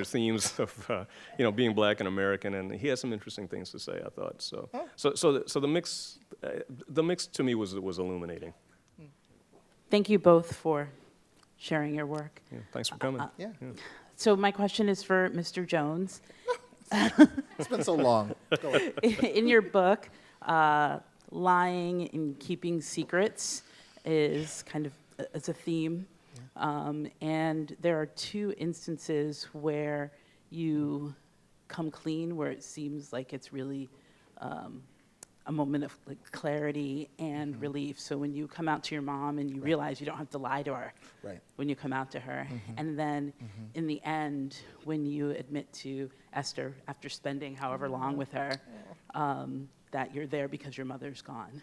themes of, being black and American, and he has some interesting things to say, I thought. So the mix to me was illuminating. Thank you both for sharing your work. Yeah, thanks for coming. Yeah. So my question is for Mr. Jones. It's been so long. Go on. In your book, lying and keeping secrets is kind of it's a theme. And there are two instances where you come clean, where it seems like it's really a moment of like clarity and relief. So when you come out to your mom and you realize you don't have to lie to her when you come out to her. And then in the end, when you admit to Esther, after spending however long with her, that you're there because your mother's gone.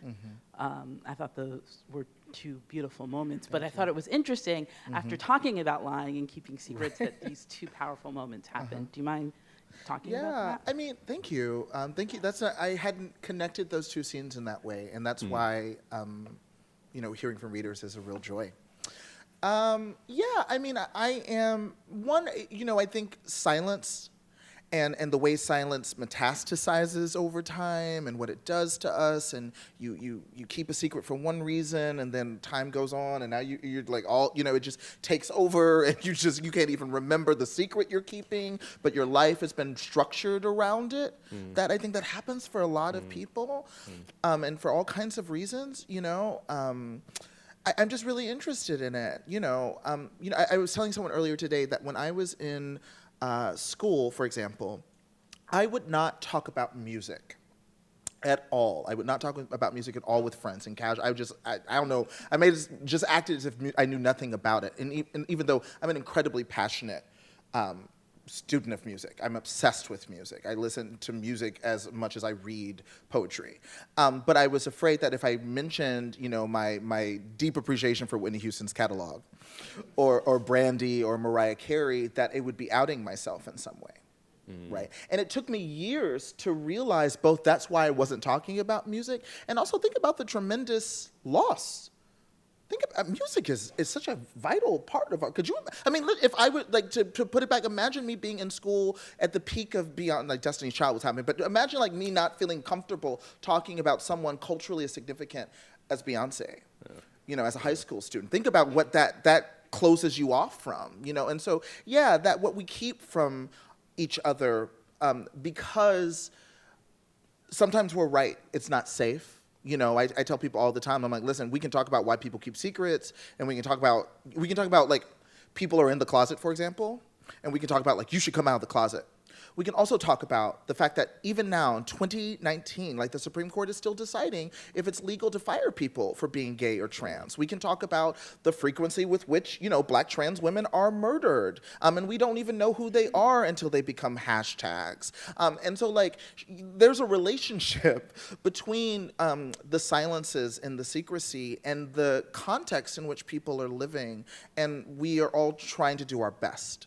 I thought those were two beautiful moments, but I thought it was interesting after talking about lying and keeping secrets that these two powerful moments happened. Do you mind talking about that? I mean, thank you. Thank you. I hadn't connected those two scenes in that way, and that's why, hearing from readers is a real joy. I mean, I am one. I think silence and the way silence metastasizes over time and what it does to us, and you keep a secret for one reason, and then time goes on, and now you're like it just takes over, and you can't even remember the secret you're keeping, but your life has been structured around it. That I think that happens for a lot of people, and for all kinds of reasons, I'm just really interested in it. I was telling someone earlier today that when I was in school, for example, I would not talk about music at all. I would not talk about music at all with friends and casual. I don't know. I may just acted as if I knew nothing about it. And even though I'm an incredibly passionate student of music, I'm obsessed with music. I listen to music as much as I read poetry. But I was afraid that if I mentioned, my deep appreciation for Whitney Houston's catalog, or Brandy or Mariah Carey, that it would be outing myself in some way. Right. And it took me years to realize both that's why I wasn't talking about music, and also think about the tremendous loss. Think about music is such a vital part of our. If I would to put it back, imagine me being in school at the peak of Beyond, like Destiny's Child was happening, but imagine like me not feeling comfortable talking about someone culturally as significant as Beyonce, as a high school student. Think about what that closes you off from, and so that what we keep from each other, because sometimes we're right, it's not safe. I tell people all the time, I'm like, listen, we can talk about why people keep secrets, and we can talk about like people are in the closet, for example, and we can talk about like you should come out of the closet. We can also talk about the fact that even now in 2019, like the Supreme Court is still deciding if it's legal to fire people for being gay or trans. We can talk about the frequency with which, Black trans women are murdered. And we don't even know who they are until they become hashtags. And so like, there's a relationship between the silences and the secrecy and the context in which people are living. And we are all trying to do our best.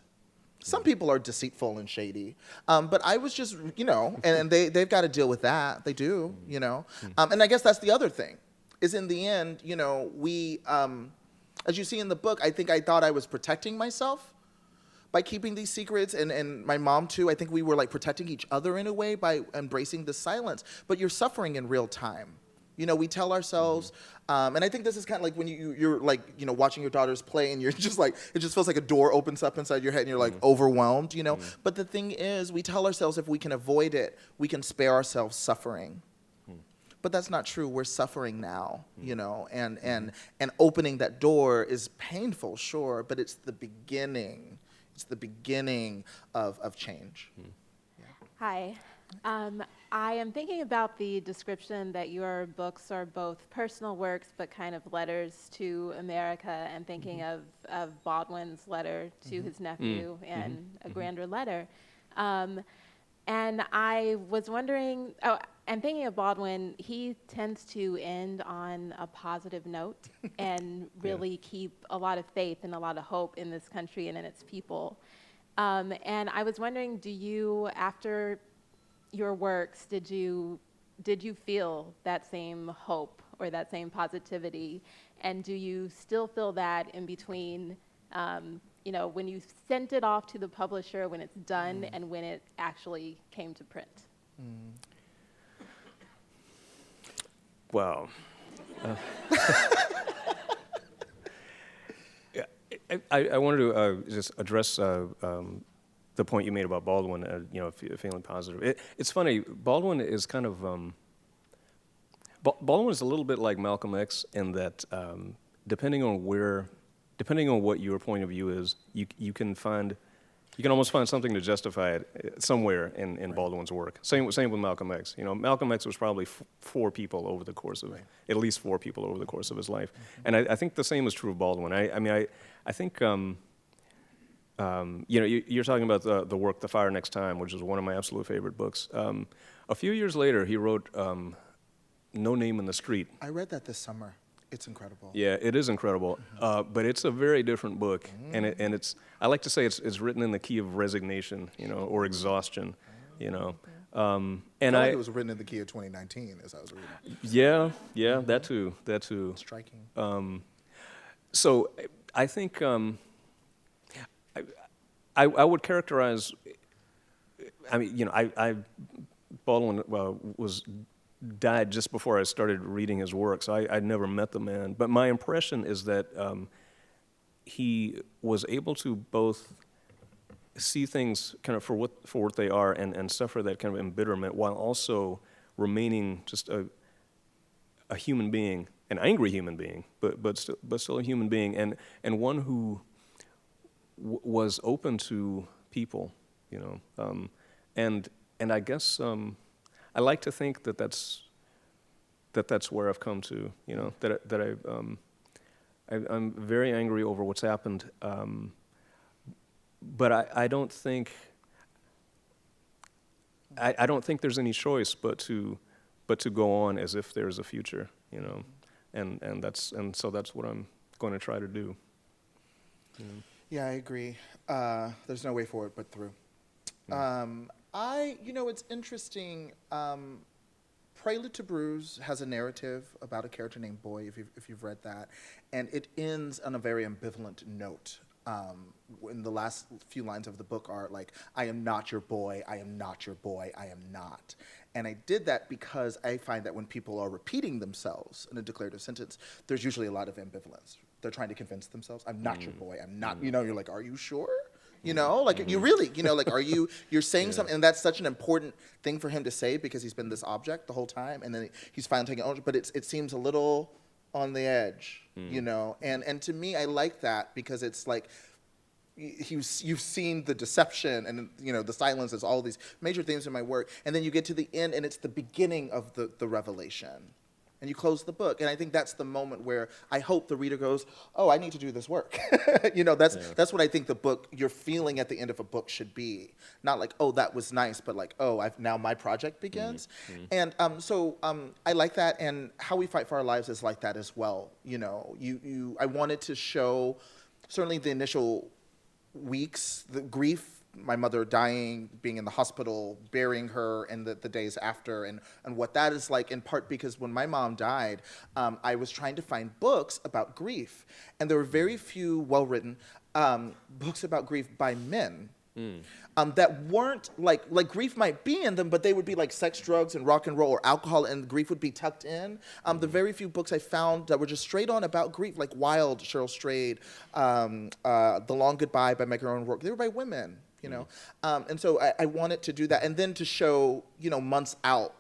Some people are deceitful and shady, but I was just, and they've got to deal with that. They do, and I guess that's the other thing, is in the end, we, as you see in the book, I think I thought I was protecting myself by keeping these secrets, and my mom too. I think we were like protecting each other in a way by embracing the silence, but you're suffering in real time. We tell ourselves, and I think this is kind of like when you're like, watching your daughters play, and you're just like, it just feels like a door opens up inside your head, and you're like overwhelmed, But the thing is, we tell ourselves if we can avoid it, we can spare ourselves suffering. But that's not true. We're suffering now, and opening that door is painful, sure, but it's the beginning. It's the beginning of change. Yeah. Hi. I am thinking about the description that your books are both personal works but kind of letters to America, and thinking of Baldwin's letter to his nephew and a grander letter. And I was wondering, and thinking of Baldwin, he tends to end on a positive note and really keep a lot of faith and a lot of hope in this country and in its people. And I was wondering, do you, after your works, did you feel that same hope or that same positivity, and do you still feel that in between, when you sent it off to the publisher, when it's done, and when it actually came to print? Wow. I wanted to just address the point you made about Baldwin, feeling positive. It's funny, Baldwin is kind of, Baldwin is a little bit like Malcolm X in that depending on what your point of view is, you can almost find something to justify it somewhere in Baldwin's work. Same with Malcolm X. Malcolm X was probably four people over the course of at least four people over the course of his life, and I think the same is true of Baldwin. I think. You're talking about the work "The Fire Next Time," which is one of my absolute favorite books. A few years later, he wrote "No Name in the Street." I read that this summer. It's incredible. Yeah, it is incredible, but it's a very different book, and it's. I like to say it's written in the key of resignation, or exhaustion, And it was written in the key of 2019, as I was reading. Yeah, that too. Striking. So I think. I would characterize I mean, Baldwin died just before I started reading his work, so I'd never met the man. But my impression is that he was able to both see things kind of for what they are and suffer that kind of embitterment while also remaining just a human being, an angry human being, but still a human being, and one who was open to people, and I guess I like to think that that's where I've come to, that I'm very angry over what's happened, but I don't think there's any choice but to go on as if there's a future, and so that's what I'm going to try to do. Yeah, I agree. There's no way forward but through. It's interesting. Prelude to Bruise has a narrative about a character named Boy, if you've read that, and it ends on a very ambivalent note. When the last few lines of the book are like, I am not your boy, I am not your boy, I am not. And I did that because I find that when people are repeating themselves in a declarative sentence, there's usually a lot of ambivalence. They're trying to convince themselves, I'm not your boy, I'm not, you're like, are you sure? You really, you're saying something, and that's such an important thing for him to say because he's been this object the whole time, and then he's finally taking ownership, but it seems a little on the edge, and to me, I like that because it's like, you've seen the deception and, the silences, all these major themes in my work, and then you get to the end, and it's the beginning of the revelation. And you close the book, and I think that's the moment where I hope the reader goes, "Oh, I need to do this work." That's what I think the book, your feeling at the end of a book should be. Not like, "Oh, that was nice," but like, "Oh, now my project begins." And so I like that, and How We Fight for Our Lives is like that as well. I wanted to show certainly the initial weeks, the grief. My mother dying, being in the hospital, burying her, and the days after, and what that is like, in part because when my mom died, I was trying to find books about grief, and there were very few well-written books about grief by men. That weren't like grief might be in them, but they would be like sex, drugs, and rock and roll, or alcohol, and grief would be tucked in. The very few books I found that were just straight on about grief, like Wild, Cheryl Strayed, The Long Goodbye by Meg O'Rourke, they were by women. And so I wanted to do that, and then to show, months out,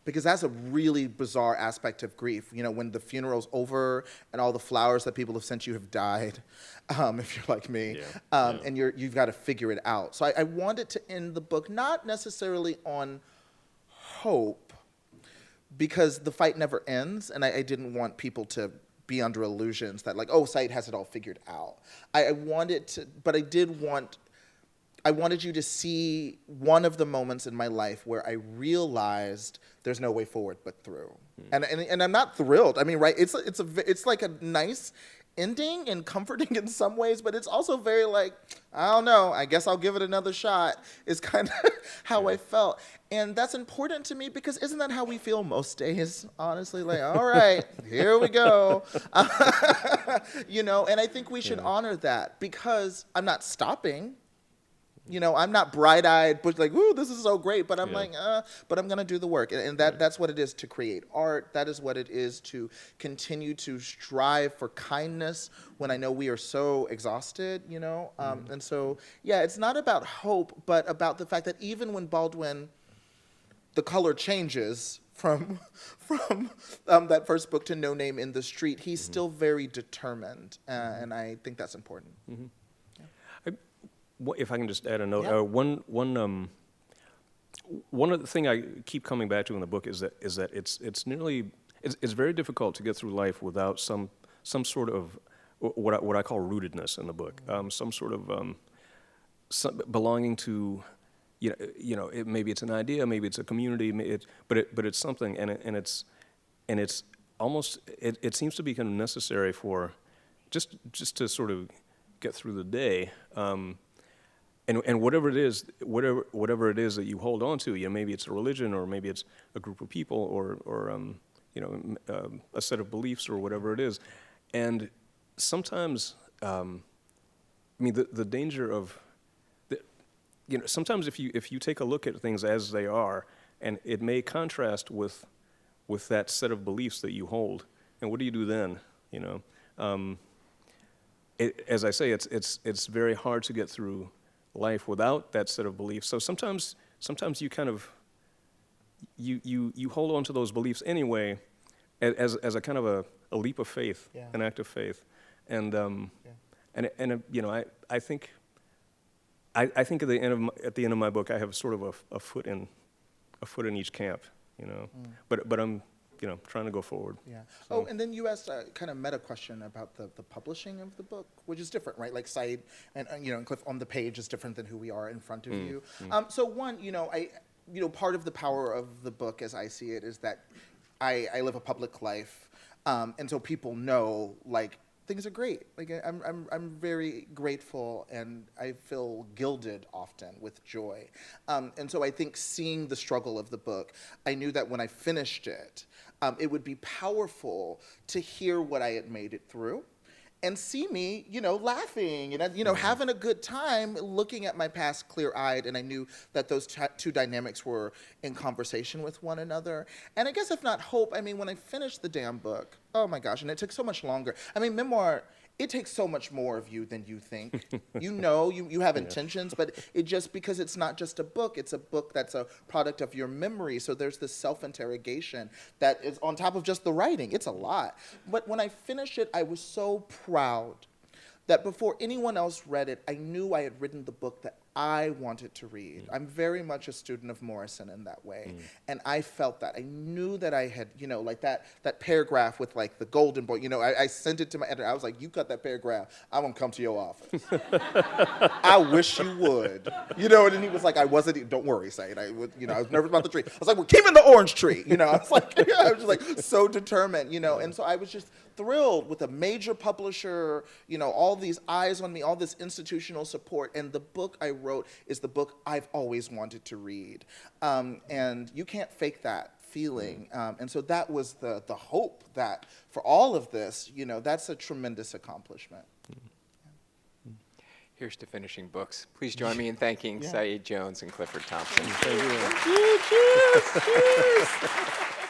because that's a really bizarre aspect of grief. When the funeral's over and all the flowers that people have sent you have died, if you're like me, and you've got to figure it out. So I wanted to end the book not necessarily on hope, because the fight never ends, and I didn't want people to be under illusions that like, oh, Saeed has it all figured out. I wanted to, but I wanted you to see one of the moments in my life where I realized there's no way forward but through. And I'm not thrilled. I mean, right? It's like a nice ending and comforting in some ways, but it's also very like, I don't know, I guess I'll give it another shot, is kind of how I felt. And that's important to me because isn't that how we feel most days, honestly? Like, all right, here we go. And I think we should honor that because I'm not stopping. I'm not bright-eyed, but like, ooh, this is so great. But I'm but I'm going to do the work. And that's what it is to create art. That is what it is to continue to strive for kindness when I know we are so exhausted, And so, it's not about hope, but about the fact that even when Baldwin, the color changes from that first book to No Name in the Street, he's still very determined. And I think that's important. If I can just add a note, one of the thing I keep coming back to in the book is that it's very difficult to get through life without some sort of what I call rootedness in the book, some sort of belonging to, maybe it's an idea, maybe it's a community, but it's something, and it's almost it seems to be kind of necessary for just to sort of get through the day. And whatever it is that you hold on to, maybe it's a religion, or maybe it's a group of people, or a set of beliefs, or whatever it is. And sometimes, the danger of sometimes if you take a look at things as they are, and it may contrast with that set of beliefs that you hold, and what do you do then? As I say, it's very hard to get through life without that set of beliefs. So sometimes you kind of you hold on to those beliefs anyway, as a kind of a leap of faith, Yeah. an act of faith, and I think at the end of my book I have sort of a foot in each camp, but I'm trying to go forward. Yeah. So. Oh, and then you asked a kind of meta question about the publishing of the book, which is different, right? Like Saeed and and Cliff on the page is different than who we are in front of you. So one, part of the power of the book, as I see it, is that I live a public life, and so people know like things are great. Like I'm very grateful, and I feel gilded often with joy. And so I think seeing the struggle of the book, I knew that when I finished it, it would be powerful to hear what I had made it through, and see me, laughing and having a good time, looking at my past clear-eyed, and I knew that those two dynamics were in conversation with one another. And I guess if not hope, when I finished the damn book, oh my gosh, and it took so much longer. Memoir, it takes so much more of you than you think. You have intentions, but it just, because it's not just a book, it's a book that's a product of your memory. So there's this self-interrogation that is on top of just the writing. It's a lot. But when I finished it, I was so proud that before anyone else read it, I knew I had written the book that I wanted to read. I'm very much a student of Morrison in that way. And I felt that. I knew that I had, like that paragraph with like the golden boy, I sent it to my editor. I was like, you cut that paragraph, I won't come to your office. I wish you would. And then he was like, don't worry, Saeed. I was nervous about the tree. I was like, we're keeping the orange tree. I was like, I was just like so determined, and so I was just thrilled with a major publisher, all these eyes on me, all this institutional support. And the book I wrote is the book I've always wanted to read. And you can't fake that feeling. And so that was the hope that for all of this, that's a tremendous accomplishment. Here's to finishing books. Please join me in thanking Saeed Jones and Clifford Thompson. Thank you. Cheers!